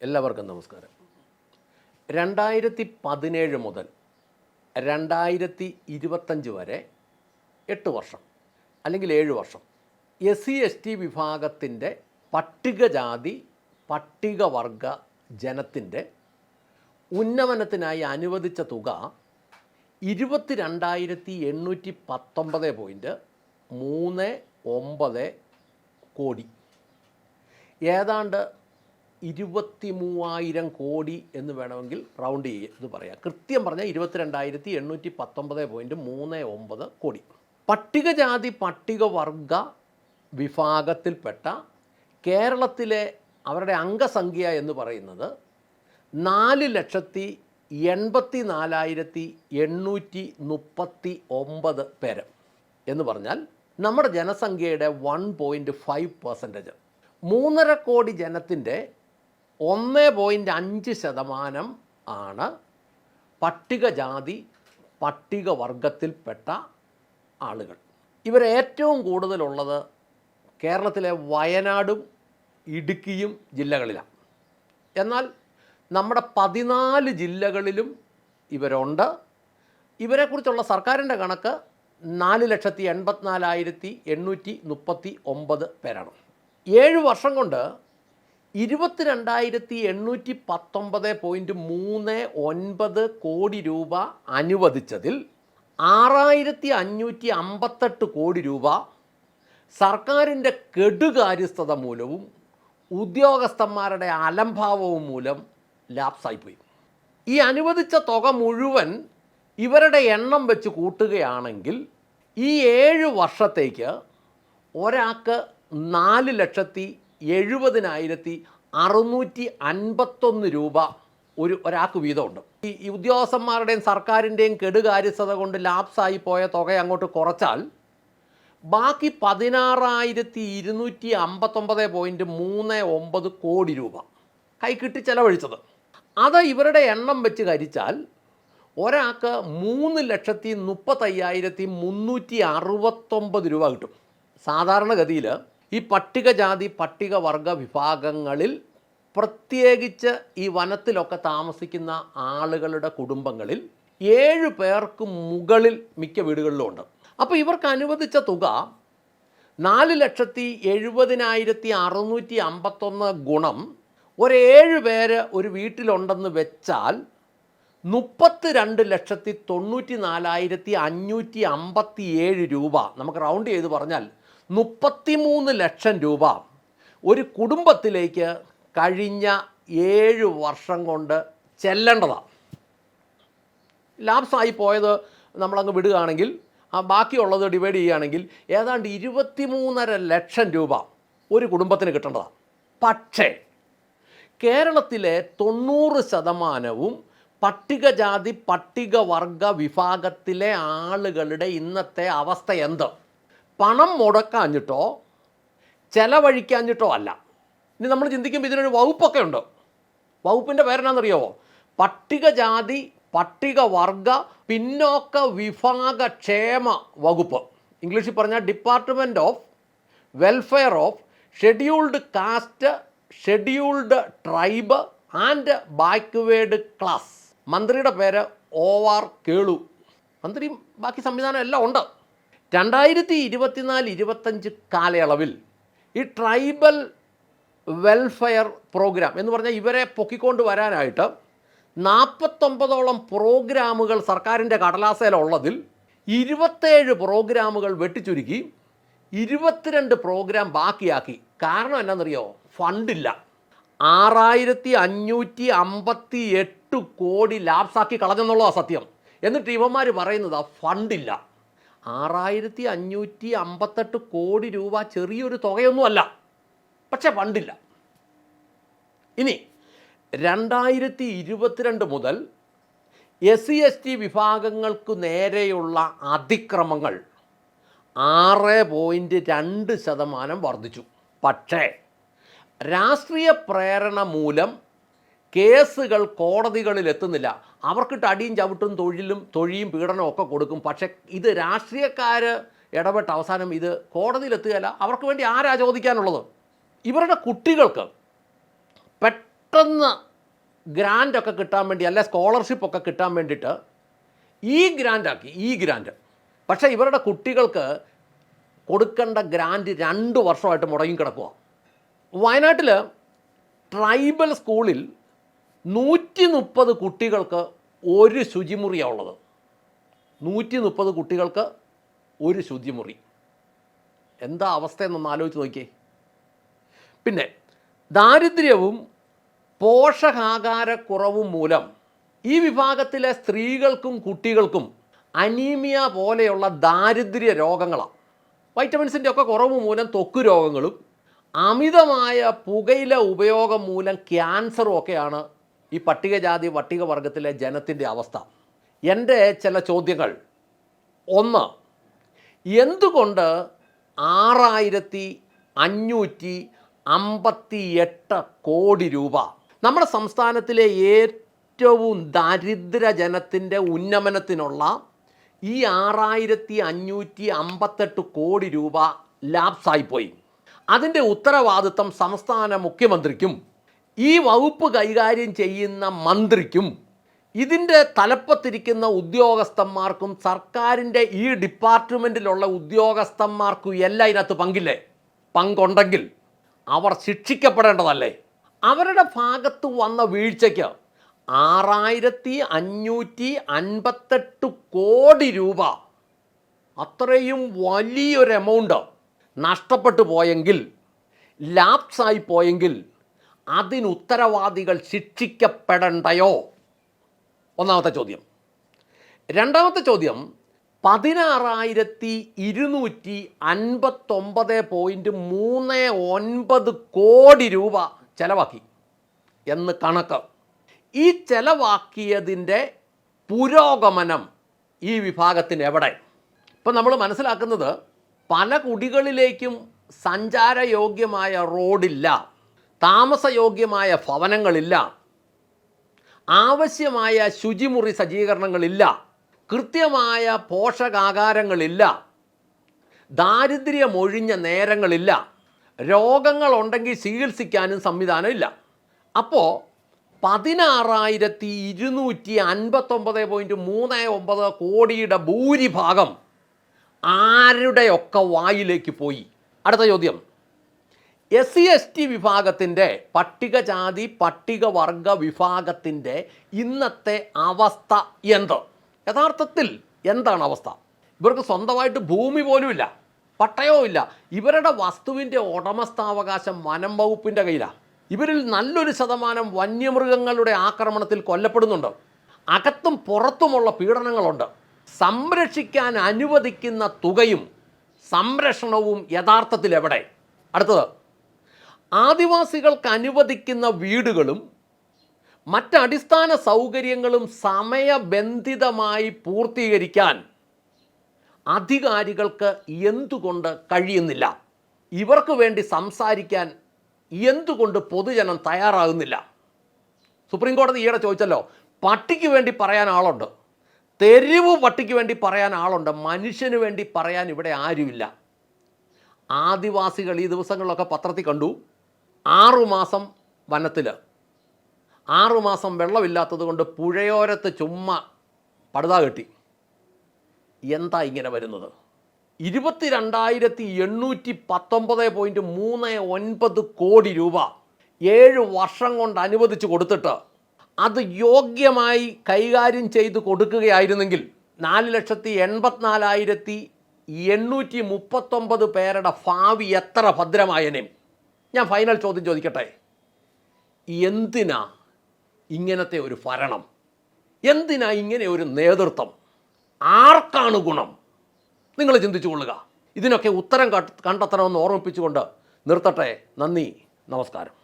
എല്ലാവർക്കും നമസ്കാരം. 2017 മുതൽ 2025 വരെ 8 വർഷം അല്ലെങ്കിൽ 7 വർഷം SC/ST വിഭാഗത്തിൻ്റെ പട്ടികജാതി പട്ടികവർഗ ജനത്തിൻ്റെ ഉന്നമനത്തിനായി അനുവദിച്ച തുക 22,819.39 കോടി, ഏതാണ്ട് 23,000 കോടി എന്ന് വേണമെങ്കിൽ റൗണ്ട് ചെയ്ത് പറയാം. കൃത്യം പറഞ്ഞാൽ 22,819.39 കോടി. പട്ടികജാതി പട്ടികവർഗ വിഭാഗത്തിൽപ്പെട്ട കേരളത്തിലെ അവരുടെ അംഗസംഖ്യ എന്ന് പറയുന്നത് 4,84,839 പേര് എന്ന് പറഞ്ഞാൽ നമ്മുടെ ജനസംഖ്യയുടെ 1.5%. 3.5 കോടി ജനത്തിൻ്റെ 1.5% ആണ് പട്ടികജാതി പട്ടികവർഗത്തിൽപ്പെട്ട ആളുകൾ. ഇവരേറ്റവും കൂടുതലുള്ളത് കേരളത്തിലെ വയനാടും ഇടുക്കിയും ജില്ലകളിലാണ്. എന്നാൽ നമ്മുടെ 14 ജില്ലകളിലും ഇവരുണ്ട്. ഇവരെക്കുറിച്ചുള്ള സർക്കാരിൻ്റെ കണക്ക് 4,84,839 പേരാണ്. 7 വർഷം കൊണ്ട് 22,819.39 കോടി രൂപ അനുവദിച്ചതിൽ 6,558 കോടി രൂപ സർക്കാരിൻ്റെ കെടുകാര്യസ്ഥത മൂലവും ഉദ്യോഗസ്ഥന്മാരുടെ അലംഭാവവും മൂലം ലാപ്സായിപ്പോയി. ഈ അനുവദിച്ച തുക മുഴുവൻ ഇവരുടെ എണ്ണം വെച്ച് കൂട്ടുകയാണെങ്കിൽ ഈ 7 വർഷത്തേക്ക് ഒരാൾക്ക് 4,70,651 രൂപ ഒരാൾക്ക് വീതമുണ്ട്. ഈ ഉദ്യോഗസ്ഥന്മാരുടെയും സർക്കാരിൻ്റെയും കെടുകാര്യസ്ഥത കൊണ്ട് ലാപ്സായി പോയ തുക അങ്ങോട്ട് കുറച്ചാൽ ബാക്കി 16,259.39 കോടി രൂപ കൈ കിട്ടി ചെലവഴിച്ചത്. അത് ഇവരുടെ എണ്ണം വെച്ച് ഹരിച്ചാൽ ഒരാൾക്ക് 3,35,369 രൂപ കിട്ടും. സാധാരണഗതിയിൽ ഈ പട്ടികജാതി പട്ടികവർഗ വിഭാഗങ്ങളിൽ, പ്രത്യേകിച്ച് ഈ വനത്തിലൊക്കെ താമസിക്കുന്ന ആളുകളുടെ കുടുംബങ്ങളിൽ 7 പേർക്ക് മുകളിൽ മിക്ക വീടുകളിലും ഉണ്ട്. അപ്പോൾ ഇവർക്ക് അനുവദിച്ച തുക 4,70,651 ഗുണം 7 പേര് ഒരു വീട്ടിലുണ്ടെന്ന് വെച്ചാൽ 32,94,557 രൂപ, നമുക്ക് റൗണ്ട് ചെയ്ത് പറഞ്ഞാൽ 33 ലക്ഷം രൂപ ഒരു കുടുംബത്തിലേക്ക് കഴിഞ്ഞ 7 വർഷം കൊണ്ട് ചെല്ലേണ്ടതാണ്. ലാപ്സായി പോയത് നമ്മളങ്ങ് വിടുകയാണെങ്കിൽ ബാക്കിയുള്ളത് ഡിവൈഡ് ചെയ്യുകയാണെങ്കിൽ ഏതാണ്ട് 23.5 ലക്ഷം രൂപ ഒരു കുടുംബത്തിന് കിട്ടേണ്ടതാണ്. പക്ഷേ കേരളത്തിലെ 90% പട്ടികജാതി പട്ടികവർഗ വിഭാഗത്തിലെ ആളുകളുടെ ഇന്നത്തെ അവസ്ഥ എന്ത്? പണം മുടക്കാഞ്ഞിട്ടോ ചെലവഴിക്കാഞ്ഞിട്ടോ അല്ല. ഇനി നമ്മൾ ചിന്തിക്കുമ്പോൾ ഇതിനൊരു വകുപ്പൊക്കെ ഉണ്ട്. വകുപ്പിൻ്റെ പേരെന്നാണെന്നറിയാമോ? പട്ടികജാതി പട്ടികവർഗ പിന്നോക്ക വിഭാഗ ക്ഷേമ വകുപ്പ്. ഇംഗ്ലീഷിൽ പറഞ്ഞാൽ department of welfare of scheduled caste, scheduled tribe and backward class. മന്ത്രിയുടെ പേര് OR കേളു. മന്ത്രിയും ബാക്കി സംവിധാനം എല്ലാം ഉണ്ട്. 2024-25 കാലയളവിൽ ഈ ട്രൈബൽ വെൽഫെയർ പ്രോഗ്രാം എന്ന് പറഞ്ഞാൽ ഇവരെ പൊക്കിക്കൊണ്ട് വരാനായിട്ട് 49ഓളം പ്രോഗ്രാമുകൾ സർക്കാരിൻ്റെ കടലാസയിലുള്ളതിൽ 27 പ്രോഗ്രാമുകൾ വെട്ടിച്ചുരുക്കി 22 പ്രോഗ്രാം ബാക്കിയാക്കി. കാരണം എന്നാണെന്നറിയോ? ഫണ്ടില്ല. 6,558 കോടി ലാപ്സാക്കി കളഞ്ഞെന്നുള്ളതാണ് സത്യം. എന്നിട്ട് ഇവന്മാർ പറയുന്നത് ഫണ്ടില്ല. 6,558 കോടി രൂപ ചെറിയൊരു തുകയൊന്നുമല്ല, പക്ഷേ ഫണ്ടില്ല. ഇനി 2022 മുതൽ SC/ST വിഭാഗങ്ങൾക്ക് നേരെയുള്ള അതിക്രമങ്ങൾ 6.2% വർദ്ധിച്ചു. പക്ഷേ രാഷ്ട്രീയ പ്രേരണ മൂലം കേസുകൾ കോടതികളിൽ എത്തുന്നില്ല. അവർക്കിട്ട് അടിയും ചവിട്ടും തൊഴിയും പീഡനവും ഒക്കെ കൊടുക്കും. പക്ഷേ ഇത് രാഷ്ട്രീയക്കാർ ഇടപെട്ട് അവസാനം ഇത് കോടതിയിലെത്തുകയല്ല. അവർക്ക് വേണ്ടി ആരാ ചോദിക്കാനുള്ളത്? ഇവരുടെ കുട്ടികൾക്ക് പെട്ടെന്ന് ഗ്രാൻഡൊക്കെ കിട്ടാൻ വേണ്ടി അല്ലെ സ്കോളർഷിപ്പൊക്കെ കിട്ടാൻ വേണ്ടിയിട്ട് ഈ ഗ്രാൻഡ്. പക്ഷേ ഇവരുടെ കുട്ടികൾക്ക് കൊടുക്കേണ്ട ഗ്രാൻഡ് 2 വർഷമായിട്ട് മുടങ്ങിക്കിടക്കുക. വയനാട്ടിൽ ട്രൈബൽ സ്കൂളിൽ 130 കുട്ടികൾക്ക് ഒരു ശുചിമുറിയാണ് ഉള്ളത്. 130 കുട്ടികൾക്ക് ഒരു ശുചിമുറി. എന്താ അവസ്ഥയെന്നൊന്ന് ആലോചിച്ച് നോക്കിയേ. പിന്നെ ദാരിദ്ര്യവും പോഷകാഹാരക്കുറവും മൂലം ഈ വിഭാഗത്തിലെ സ്ത്രീകൾക്കും കുട്ടികൾക്കും അനീമിയ പോലെയുള്ള ദാരിദ്ര്യ രോഗങ്ങളാണ്. വൈറ്റമിൻസിൻ്റെ ഒക്കെ കുറവ് മൂലം ത്വക്ക് രോഗങ്ങളും അമിതമായ പുകയില ഉപയോഗം മൂലം ക്യാൻസറും ഒക്കെയാണ് ഈ പട്ടികവർഗത്തിലെ ജനത്തിൻ്റെ അവസ്ഥ. എൻ്റെ ചില ചോദ്യങ്ങൾ: 1, എന്തുകൊണ്ട് 6558 കോടി രൂപ നമ്മുടെ സംസ്ഥാനത്തിലെ ഏറ്റവും ദരിദ്ര ജനത്തിൻ്റെ ഉന്നമനത്തിനുള്ള ഈ 6558 കോടി രൂപ ലാപ്സായിപ്പോയി? അതിൻ്റെ ഉത്തരവാദിത്തം സംസ്ഥാന മുഖ്യമന്ത്രിക്കും ഈ വകുപ്പ് കൈകാര്യം ചെയ്യുന്ന മന്ത്രിക്കും ഇതിൻ്റെ തലപ്പത്തിരിക്കുന്ന ഉദ്യോഗസ്ഥന്മാർക്കും സർക്കാരിൻ്റെ ഈ ഡിപ്പാർട്ട്മെൻറ്റിലുള്ള ഉദ്യോഗസ്ഥന്മാർക്കും എല്ലാം ഇതിനകത്ത് പങ്കില്ലേ? പങ്കുണ്ടെങ്കിൽ അവർ ശിക്ഷിക്കപ്പെടേണ്ടതല്ലേ? അവരുടെ ഭാഗത്ത് വന്ന വീഴ്ചയ്ക്ക് 6558 കോടി രൂപ, അത്രയും വലിയൊരു എമൗണ്ട് നഷ്ടപ്പെട്ടു പോയെങ്കിൽ, ലാപ്സായി പോയെങ്കിൽ അതിനുത്തരവാദികൾ ശിക്ഷിക്കപ്പെടണ്ടയോ? ഒന്നാമത്തെ ചോദ്യം. രണ്ടാമത്തെ ചോദ്യം, 16,259.39 കോടി രൂപ ചെലവാക്കി എന്ന് കണക്ക്. ഈ ചെലവാക്കിയതിൻ്റെ പുരോഗമനം ഈ വിഭാഗത്തിന് എവിടെ? ഇപ്പം നമ്മൾ മനസ്സിലാക്കുന്നത്, പല കുടികളിലേക്കും സഞ്ചാരയോഗ്യമായ റോഡില്ല, താമസയോഗ്യമായ ഭവനങ്ങളില്ല, ആവശ്യമായ ശുചിമുറി സജ്ജീകരണങ്ങളില്ല, കൃത്യമായ പോഷകാഹാരങ്ങളില്ല, ദാരിദ്ര്യമൊഴിഞ്ഞ നേരങ്ങളില്ല, രോഗങ്ങളുണ്ടെങ്കിൽ ചികിത്സിക്കാനും സംവിധാനമില്ല. അപ്പോൾ 16,259.39 കോടിയുടെ ഭൂരിഭാഗം ആരുടെയൊക്കെ വായിലേക്ക് പോയി? അടുത്ത ചോദ്യം, SC/ST വിഭാഗത്തിൻ്റെ, പട്ടികജാതി പട്ടികവർഗ വിഭാഗത്തിൻ്റെ ഇന്നത്തെ അവസ്ഥ എന്ത്? യഥാർത്ഥത്തിൽ എന്താണ് അവസ്ഥ? ഇവർക്ക് സ്വന്തമായിട്ട് ഭൂമി പോലുമില്ല, പട്ടയവും ഇല്ല. ഇവരുടെ വസ്തുവിൻ്റെ ഉടമസ്ഥാവകാശം വനം വകുപ്പിൻ്റെ കയ്യിലാണ്. ഇവരിൽ നല്ലൊരു ശതമാനം വന്യമൃഗങ്ങളുടെ ആക്രമണത്തിൽ കൊല്ലപ്പെടുന്നുണ്ട്. അകത്തും പുറത്തുമുള്ള പീഡനങ്ങളുണ്ട്. സംരക്ഷിക്കാൻ അനുവദിക്കുന്ന തുകയും സംരക്ഷണവും യഥാർത്ഥത്തിൽ എവിടെ? അടുത്തത്, ആദിവാസികൾക്ക് അനുവദിക്കുന്ന വീടുകളും മറ്റടിസ്ഥാന സൗകര്യങ്ങളും സമയബന്ധിതമായി പൂർത്തീകരിക്കാൻ അധികാരികൾക്ക് എന്തുകൊണ്ട് കഴിയുന്നില്ല? ഇവർക്ക് വേണ്ടി സംസാരിക്കാൻ എന്തുകൊണ്ട് പൊതുജനം തയ്യാറാകുന്നില്ല? സുപ്രീം കോടതി ഈയിടെ ചോദിച്ചല്ലോ, പട്ടിക്ക് വേണ്ടി പറയാൻ ആളുണ്ട്, തെരുവ് പട്ടിക്ക് വേണ്ടി പറയാൻ ആളുണ്ട്, മനുഷ്യന് വേണ്ടി പറയാൻ ഇവിടെ ആരുമില്ല. ആദിവാസികൾ ഈ ദിവസങ്ങളിലൊക്കെ പത്രത്തിൽ കണ്ടു, 6 മാസം വനത്തിൽ, 6 മാസം വെള്ളമില്ലാത്തത് കൊണ്ട് പുഴയോരത്ത് ചുമ്മാ പടുത കെട്ടി. എന്താ ഇങ്ങനെ വരുന്നത്? 22,819.39 കോടി രൂപ 7 വർഷം കൊണ്ട് അനുവദിച്ച് കൊടുത്തിട്ട് അത് യോഗ്യമായി കൈകാര്യം ചെയ്ത് കൊടുക്കുകയായിരുന്നെങ്കിൽ 4,84,839 പേരുടെ ഭാവി എത്ര ഭദ്രമായനേം. ഞാൻ ഫൈനൽ ചോദ്യം ചോദിക്കട്ടെ, എന്തിനാ ഇങ്ങനത്തെ ഒരു ഭരണം? എന്തിനാ ഇങ്ങനെ ഒരു നേതൃത്വം? ആർക്കാണ് ഗുണം? നിങ്ങൾ ചിന്തിച്ചു കൊള്ളുക. ഇതിനൊക്കെ ഉത്തരം കണ്ടെത്തണമെന്ന് ഓർമ്മിപ്പിച്ചുകൊണ്ട് നിർത്തട്ടെ. നന്ദി, നമസ്കാരം.